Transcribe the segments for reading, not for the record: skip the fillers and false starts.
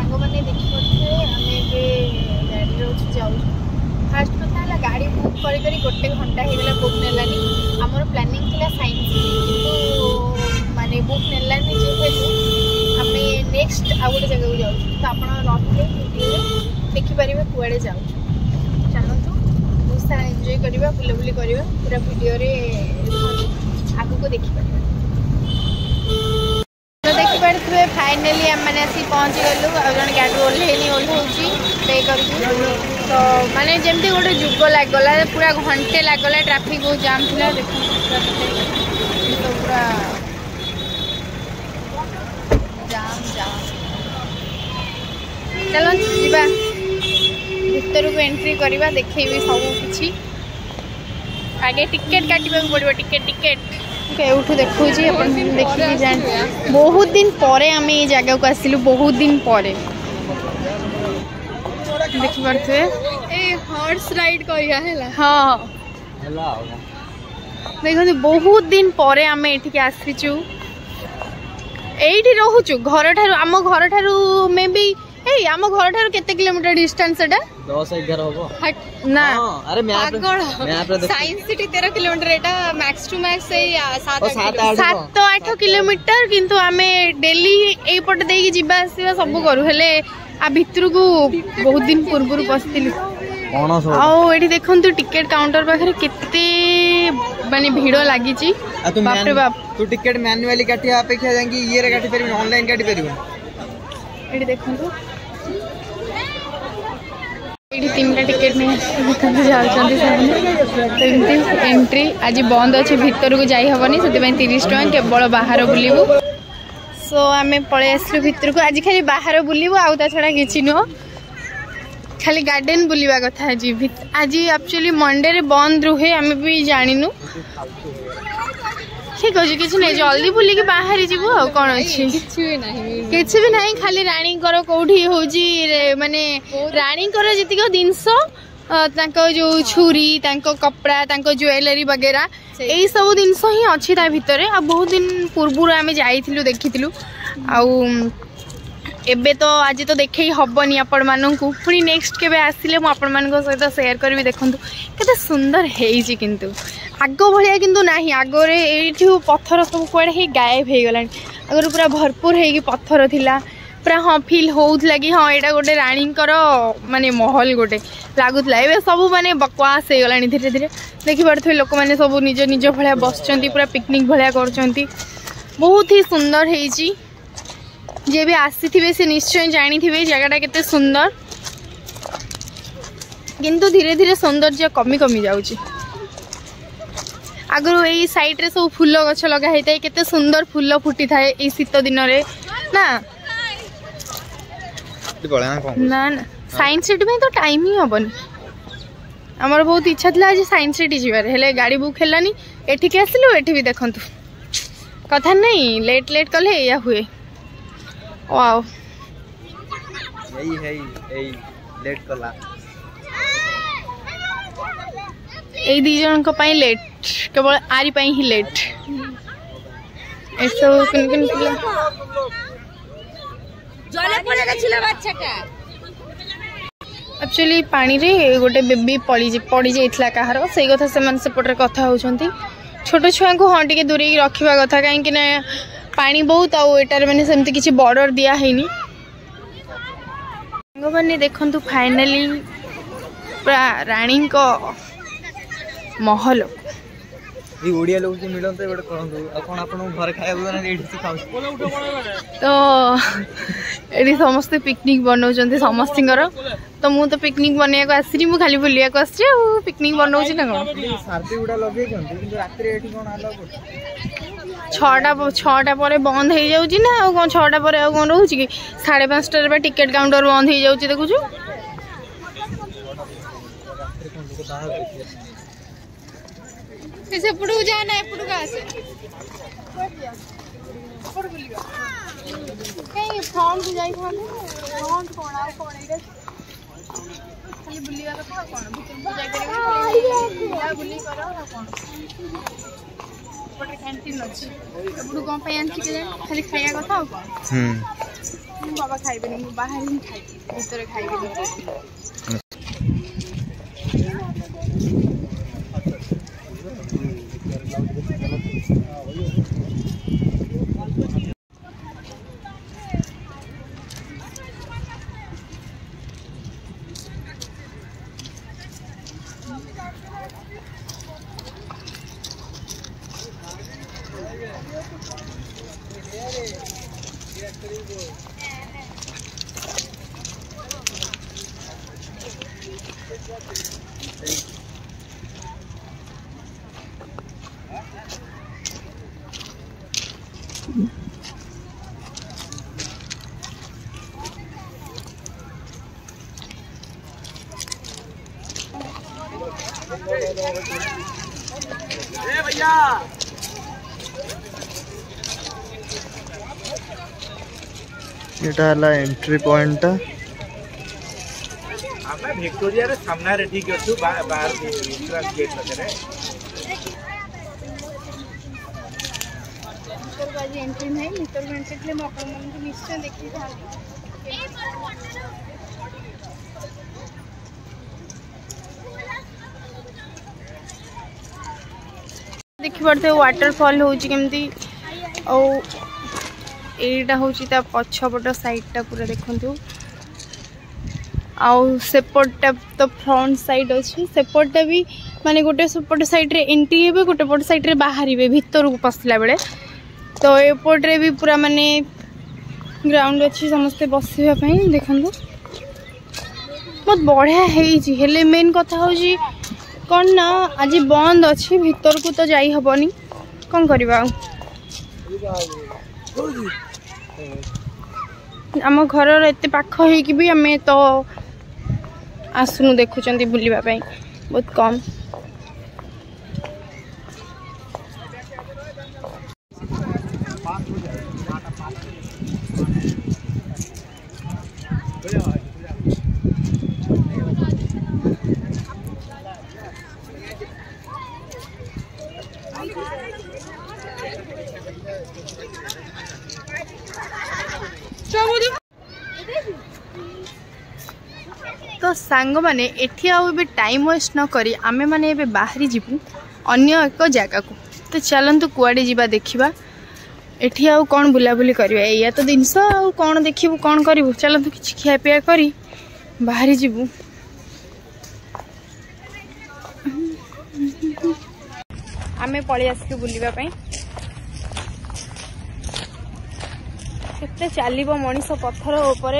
सांग मैंने देखिए आम गाड़ी जाऊँ फास्ट कथा है गाड़ी बुक कर गोटे घंटा होगा बुक नेलानी आमर प्लानिंग थी साइंस कि माने बुक नेलानी जेहेतु आम नेक्स्ट आउ गोटे जगह को जाऊँ तो आप वीडियो देखिपारे कुआड़े जाऊँ चलतु बहुत सारा एंजॉय करवा बुलाबुली करवा पूरा वीडियो आग को देखिपारे तो देखिपे फाइनाली आम मैंने आसी पहुँची गलु आ जन गाड़ी ओह्लैनी ओह्लौची पे कर तो माने जमती गोटे जुग लगला पूरा घंटे लगला ट्रैफिक बहुत जाम था देख तो पूरा जाम जाम चलो जीवा भीतर को एंट्री करवा देखेबी सब किछि आगे टिकेट काटिबा पड़ो टिकेट एठू देखो देखिए जान बहुत दिन परे आम ये जगह को आसिलु बहुत दिन परे देखि पारथे ए हॉर्स राइड करिया हैला हां देखो बहुत दिन परे आम एठी आसीचु एठी रहूचु घर ठारू आम घर ठारू मे बी ए आम घर ठारू केते किलोमीटर डिस्टेंस एटा 10-11 होबो ना अरे मैप रे science city 13 kilometre Etah max to max 7-8 kilometre किंतु आमे डेली एई पट देई जिबा आसीबा सब करू हेले आ भितर को बहुत दिन पूर्व पशिलु आठी देखु टिकेट काउंटर पाखे केते माने भिड़ लगी बाप रे बाप तू टिकेट मैनुअली काटी अपेक्षा जांगी ये रे काटी परबी ऑनलाइन काटी परबी एठी देखु एठी तीनटा टिकेट में जाउछंती सब एंट्री आज बंद अच्छे भितर को जाई हबनी सेति 30 टका केवल बाहर बुलिबू सो आम पलि आसलु भितर को आज खाली बाहर बुलू आउ छड़ा किसी नुह खाली गार्डन बुलवा कथा आज एक्चुअली मंडे रे बंद रुहे आम भी जानिनु ठीक अच्छे किसी नहीं जल्दी बुलिकी बाहर जीवु आ कौन अच्छी किसी भी नहीं खाली राणी कौटी हूँ माने राणी जीतिक जिनस जो छुरी कपड़ा ज्वेलरी वगैरह यही सब जिनस ही अच्छी ता भितर आ बहुत दिन पूर्व आम जाइलु देखी एबे तो आज तो देखे हबनी आपण मानू पुणी नेक्स्ट केबे आसिले मु आपण मान सहित शेयर करी देखु केते सुंदर हेइची किंतु आग भलिया किंतु नाही आगरे एठू पत्थर सब कुआडे ही गायब हो गलानी आगर पूरा भरपूर हेगी पत्थर थिला पूरा हाँ फिल होउथला कि हाँ एटा गोटे राणी माने महल गोटे लगुला ए सब माने बकवास हो गलानी धीरे धीरे देखि पारथि लोक माने सब निज निज भलिया बसचंती पूरा पिकनिक भलिया करचंती बहुत ही सुंदर हेइची जे भी आसीथिबे से निश्चय जानिथिबे जगहटा केते सुंदर किंतु धीरे धीरे सौंदर्य कमी कमी जाउची आगु यही साइड रे सब फूल गछ लगा होता केते सुंदर फूल फुटी थाए ए शीत दिन रे ना ना ना साइंस सिटी में तो टाइम ही हबनी हमर बहुत इच्छा थी आज साइंस सिटी जीवार हेले गाड़ी बुक हेलानी एठी के आसिलु एठी भी देखंतु कथा नहीं लेट लेट कले या हुए वाओ यही लेट कला ए दी जन को पाई लेट केवल आरी पाई ही लेट ऐसा किन किन पिला जले पड़ेगा छिला बाच्छाटा एक्चुअली पानी रे गोटे बेबी पड़ी जाइथिला कहार से कथा से मन सेपटे कथा होचंती छोट छुआ को हाँ टिके दूरे रखा कथा कहीं ना पानी बहुत आटार मैंने सेमती किसी बॉर्डर दिया है मैंने देखु फाइनाली पूरा राणी को महल ओडिया लोग जो मिलते गोटे कहतु कौन आप घर खाया तो ये समस्ते पिकनिक बनाऊँ समस्त तो मु तो पिकनिक बनवाक आसनी मु खाली बुलिया पिकनिक बनाऊँ ना कौन छटा पर बंद हो जाऊँगी ना कौन छटा पर कौन रोच कि 5:30 टिकेट काउंटर बंद हो जाऊँ देखुचु सेपटू जाना एपटू आसे फ्रंट जाई फ्रंट कौन आ कौन एटा खाली बुलिया कथा कौन भीतर जाई करे बुली करो कौन पटे कैंटीन अछि एपटू कोन पे आंची के खाली खाया कथा कौन बाबा खाइबेनी मु बाहर ही खाइबी भीतर खाइबी भैया एटा एंट्री पॉइंट आमे विक्टोरिया रे सामना रे ठीक अछि बाहर गेट लगे बाजी एंट्री नहीं मीटर में एंट्री मैं अपन मन को निश्चय देखि था देखि पड़ते वाटरफॉल होची केमती ओ एटा होची ता पछपट साइडटा पूरा देखंतु आउ सेपटटा तो फ्रंट साइड अछि सेपटटा भी माने गोटे सेपट साइड रे एंट्री हेबे गोटे पट साइड रे बाहरिबे भीतर को पसला बेले तो एपट रे भी पूरा माने ग्राउंड अछि समस्त बसिबा पई देखंतु बहुत बढ़िया हेची हेले मेन कथा होची कौन ना आज बंद अच्छी भीतर को तो जाई हबनी कौन करबा आम घर एते पाख होइकी भी आमे तो आसुनु देखुचंती बुलिबा पई बहुत कम तो सांग माने एठी आउ बे टाइम वेस्ट न करी आमे माने एबे बाहरी जीवु अन्य एक जगह को तो चलंतु कुआडे जीवा देखिबा एठी आउ कोन बुलाबुली करबा एया तो दिनस आउ कोन देखिबु कोन करिवु चलंतु किछि खिया पिया करी बाहरी जीवु आमे पळी आसलु बुलिबा पई केते चालिबो मनीष पत्थर ऊपर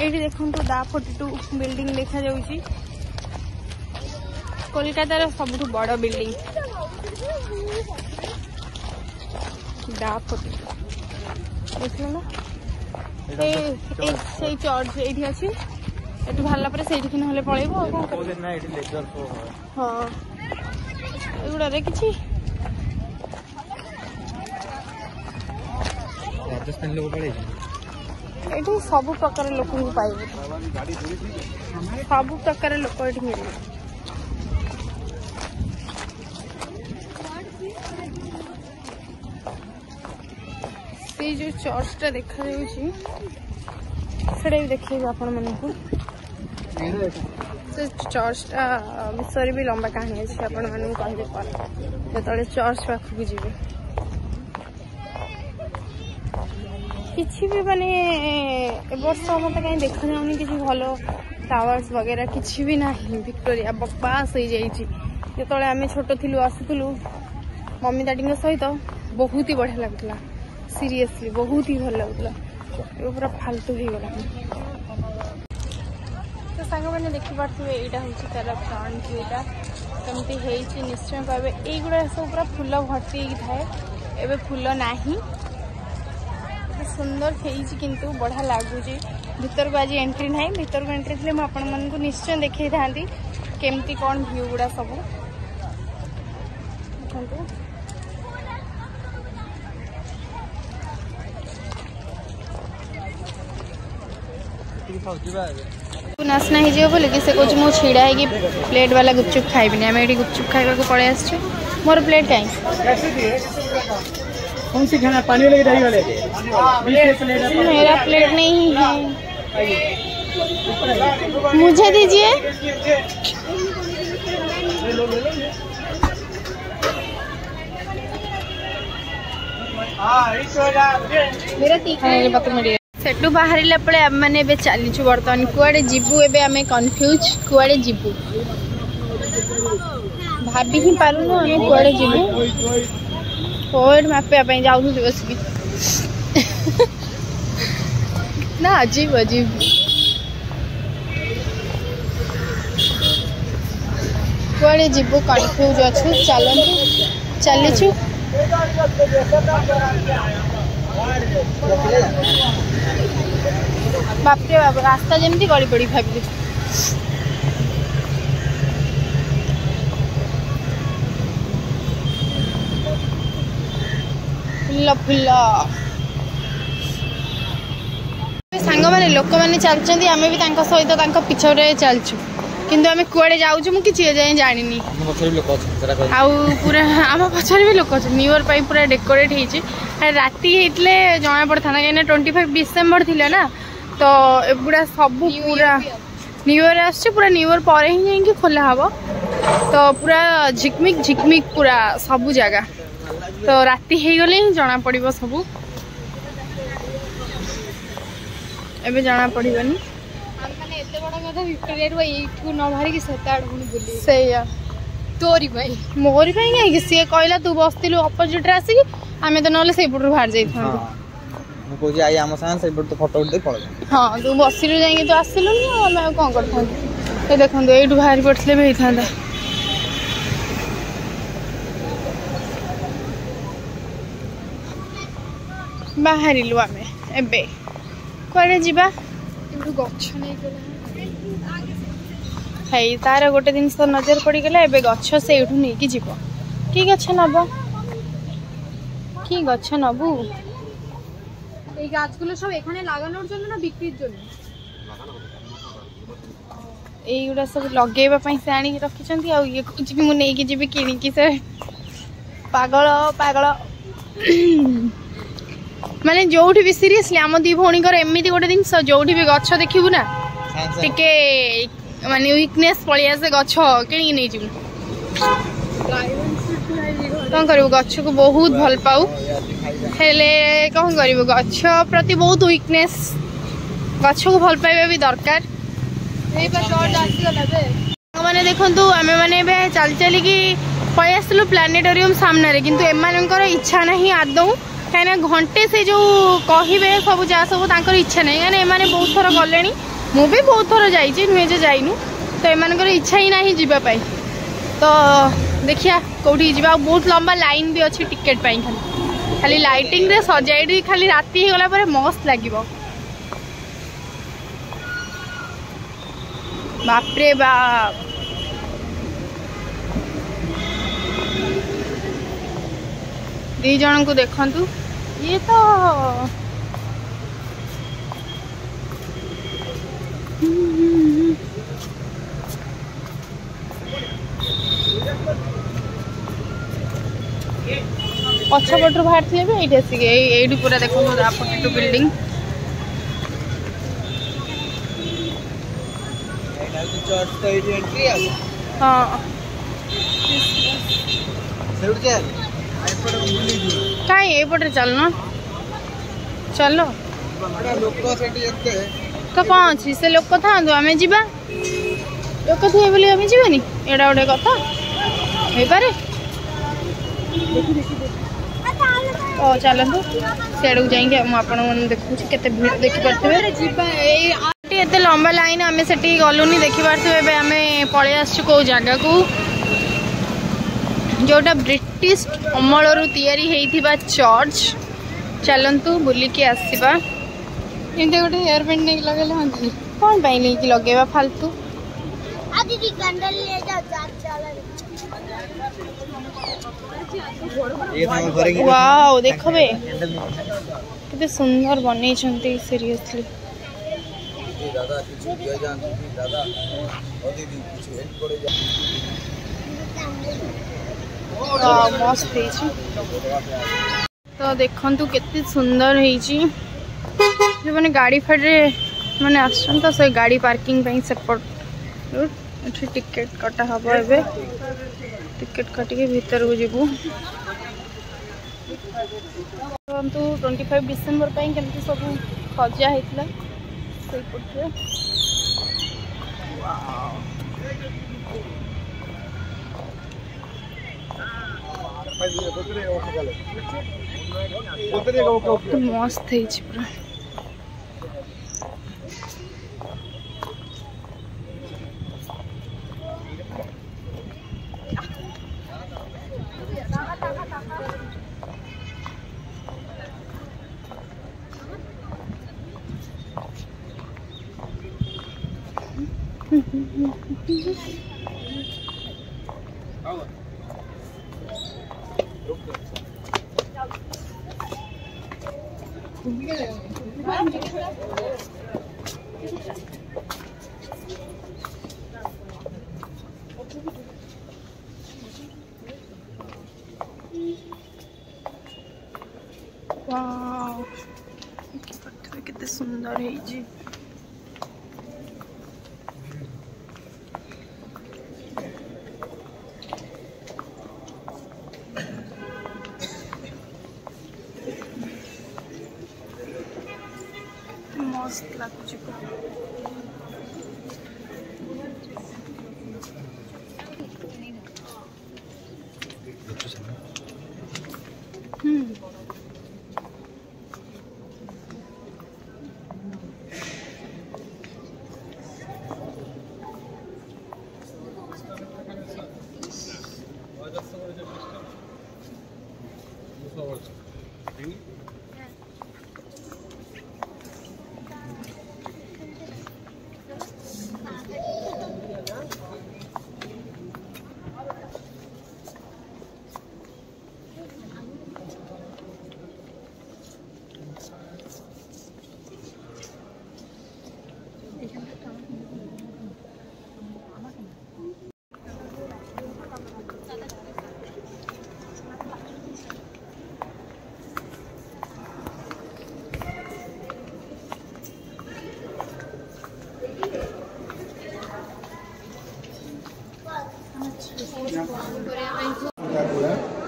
ये देखो दा 42 बिल्डिंग देखा जाउची कोलकाता सबुठ बड़ बिल्डिंग दा 42 देखल ना से चर्च ये अच्छी एटू बाहर पर से ना पलैब हाँ एगुड़ा कि राजस्थान लोग पड़े ये सब प्रकार लोक पाइबे सब प्रकार लोक ये मिले से जो चर्चटा देखा भी देखिए आपण मानू से चर्चटा विषय भी लंबा कहानी अच्छे आपण मानू कहते जो चर्च पाखक जी किसी भी माने वर्ष मत कहीं देखा जाऊनी किसी भल टावर्स वगैरह किसी भी ना विक्टोरिया बकवास हो जाए जो आम छोट थी आसूलु मम्मी डैडी सहित बहुत ही बढ़िया लगुला सीरियसली बहुत ही भल लगुला पूरा फालतू हो गला तो सांग मैंने देखिपे यहाँ हूँ तार फ्रंट व्यूटा कमती है निश्चय पाए युवा सब पूरा फुल भर्ती थाए एवं फुल नाही सुंदर है किंतु बढ़िया लगुच भीतर को आज एंट्री ना भीतर को एंट्री थे मुझे निश्चय देखी था केमती कौन व्यू गुड़ा सब नाशना हो बोले कि से कह मुझे छिड़ा है कि प्लेट वाला गुपचुप खाइबी आम ये गुपचुप खाइबा पड़े आस मोर प्लेट कहीं कौन सी खाना पानी वाले दही वाले? मेरा प्लेट नहीं है, मुझे दीजिए। सेठू बाहर मैंने चलीचु बर्तमान कुआड़े जीवु एबे आमे कन्फ्यूज कुआड़े जीवु भाभी ही पारुनु आमे कुआड़े जीवु कोड मापे पे जाऊ बसिकी ना अजीब अजीब कुआड़े जीवु कन्फ्यूज अच्छु चलंतु चलीचु बापरे बाप रास्ता जमती गली पड़ी भाभी फुल्ला फुल्ला सांग मैंने लोक मैंने चलते आम भी सहित पिछड़े चलचु किंतु आम कुआड़े जाऊँ मुझे जाए जानी आउ पूरा आम पचर भी लोक न्यू इयर पूरा डेकोरेट होती राति होते जना पड़ता कहीं 25 डिसेम्बर थी ना तो एगुड़ा सब पूरा न्यू इयर आस पूरा न्यू इयर पर ही जाकि खोला हम तो पूरा झिकमिक झिकमिक पूरा सब जगह तो राति हो गले ही जना पड़ो सब एबे जना पड़ोनी तोरी मोरी कहीं सी कहला तू बसलु अपोजिट आसिक आम तो ना से बाहर जाइए हाँ तू बसिलु जा तो आसिलु आम कौन कर देखो ये बाहर पड़े भी होता बाहरिलु आम एबे कुआड़े जीवा गछ है तार गोटे जिन नजर पड़गला एबे गछ से नहीं जीव कि गछ नब कि गछ नबू এই গাছগুলো সব এখানে লাগানোর জন্য না বিক্রির জন্য এইগুলা সব লগাইবা পাই সে আনি রাখিছন্তি আর ইয়ে কইছি মু নেকি জিবি কিনিকি সে পাগল পাগল माने जोठी भी सीरियसली आम दी भौणी एमती गोटे जिन जोठी भी गछ देखू ना टिके माने वीकनेस पलि आसे गछ किणी नहीं जीव कौन कर गछ को बहुत भल पाऊ हेले कौन कर गछ प्रति बहुत वीकनेस गछ को भल पाइबा भी दरकार मैंने देखु आम मैंने चल चलिकी पलि आसलु प्लानेटोरियम सामने किंतु एमानकर इच्छा नहीं आदौ कहीं घंटे से जो कहे सब जहाँ सब तर इच्छा नहीं कहीं एम बहुत थर गले मु भी बहुत थर जाइए नुहे जे जाइनु तो एम इच्छा ही ना जावाई तो देखिया कौटी जा बहुत लंबा लाइन भी अच्छी टिकेट खाली खाली लाइटिंग रे सजाई खाली राति गला पर मस्त लगे बापरे बाप दी जन को देखंतु ये तो पछपटू बाहर थे ये आसिक ये पूरा देखो आपटू बिल्डिंग हाँ कहीं ये चलना चलो तो कौन अच्छी से लोक था आम जा लोक थे बोली आम जानी एटा गोटे कथा हो पारे ओ चलतु सियाड़ को जाइए देखुँ केते भीड़ देखिपे लंबा लाइन आम से गलुनी देखिपे आम पलि आसु कौ जगह को जोटा ब्रिटिश अमलरू तैयारी होइथिबा चर्च चलतु बुलिकी आसवा एमती गोटे हेयर बैंड नहीं लगे कौन पाई नहीं लगेगा फालतू वाओ देखबे कितने सुंदर बनै छंती सीरियसली मस्त तो देखंतु केते सुंदर होईची जो माने गाड़ी फाड़े माने आछन तो से गाड़ी पार्किंग पई सपोर्ट एठी टिकट कटा हबो एबे टिकट काटी के भीतर को जीवु तो 25 डिसेंबर पई केमती सब सजा हेतला सेई पटरे मस्त है पूरा वाव कितने सुंदर है जी मस्त लागुची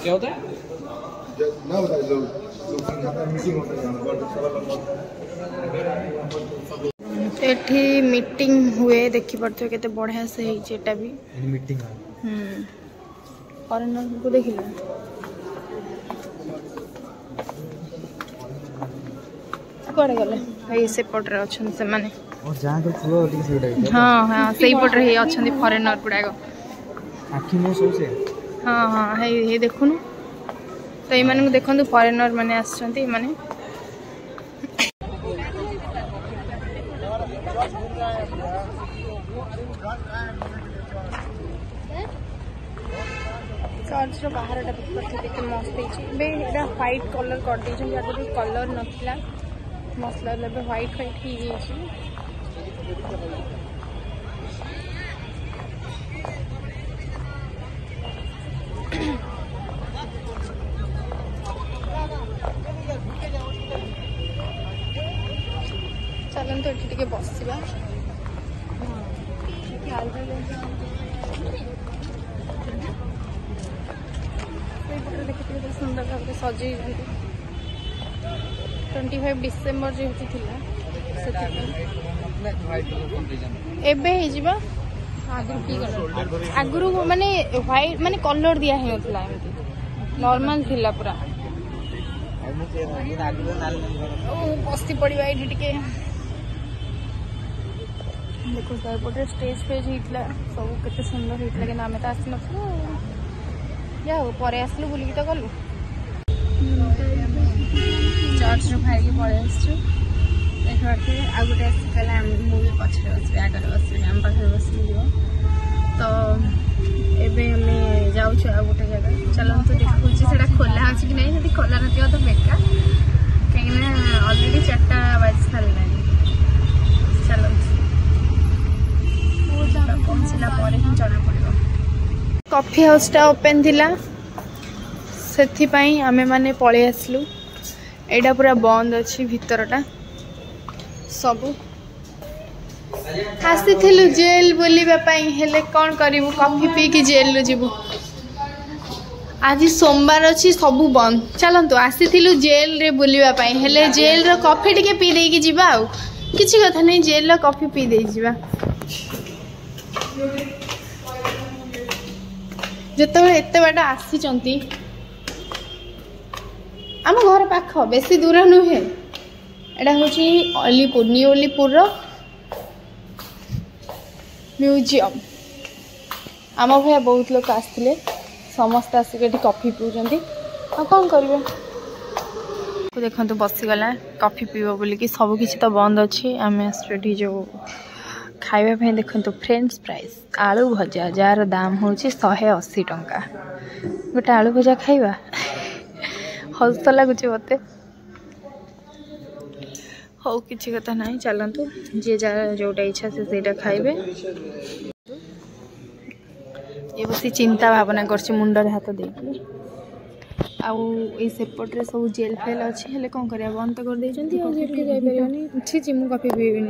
क्या होता है ना बता लोग मीटिंग होता है एठी मीटिंग हुए देखि पड़थो केते बढ़िया से हेई एटा भी मीटिंग फॉरेनर को देखिला कोड़े गले हेई से पट रे अछन से माने और जहां तो पूरा ठीक से उठाई हां हां सही पट रे हेई अछन फॉरेनर गुडा गो आखी में सो से हाँ हाँ हे देखुन तो ये देखु फॉरेनर माने आछंती माने चर्च बाहर देखते मस्त है व्हाइट कलर कर दे कलर नथिला मसला व्हाइट व्हाइट ही चलते ये बसवा देखते सुंदर भाव सजे 25 डिसेम्बर जेहतु आगुरी माने व्हाइट माने कलर दिया नॉर्मल थिला पूरा बस्ती पड़ा ये देखो सैपटे स्टेज फेज होता सब केते सुंदर होता कि आम तो आसी नथिलु जा पर आसलु बुलिकी तो गलु चर्च रू खाई पड़े देखते आ गए आसी कहला मुझे पछे बस आगे बस आम पाखे बस तो एबे हमें जाऊँ आ गोटे जगह चलते देखा से खोला अच्छी कि नहीं यदि खोला नथिବ तो बेकार कहीं अलरेडी 4टा बाजी सारा चलो पहुँचला जना पड़ो कॉफी हाउस टा ओपन थिला ସେଥିପାଇଁ ଆମେ ମାନେ ପଳେଇ ଆସିଲୁ। एटा पूरा बंद अच्छी भितरटा सबू आसीथिलु जेल बुलिबा पई हेले कौन करिवु कॉफी पी की जेल जीवु आज सोमवार अच्छी सबू बंद चलतु आसीथिलु जेल रे बुलिबा पई हेले जेल रो कॉफी टिके पी दे की जीवा आ किछि कथा नहीं जेल रो कॉफी पी दे जीवा जतबे एते बाटा आसी चंती आम घर पाख बेसी दूर नुहे एटा हूँ अलीपुर न्यू अलीपुर म्यूजियम आम भैया बहुत लोग आसते समस्त आसिक कॉफी पीउछंती आ कौन करिवे देखो बसीगला कॉफी पीब बोलिकी सब किसी तो बंद अच्छी आम आसटी जो खाइबा देखो फ्रेंच फ्राइज आलू भजा जार दाम हूँ 180 टंका गोटे आलू भजा खाइबा हस तो लगुच मत हौ किसी कथा ना चलतु जी जहाँ जोटा इच्छा से खाइबे ये बस चिंता भावना कर मुंडे हाथ देकी आई सेपटे सब जेल फेल अच्छी हेल्ले कौन कर बंद तो कर मुझे कॉफी पीबी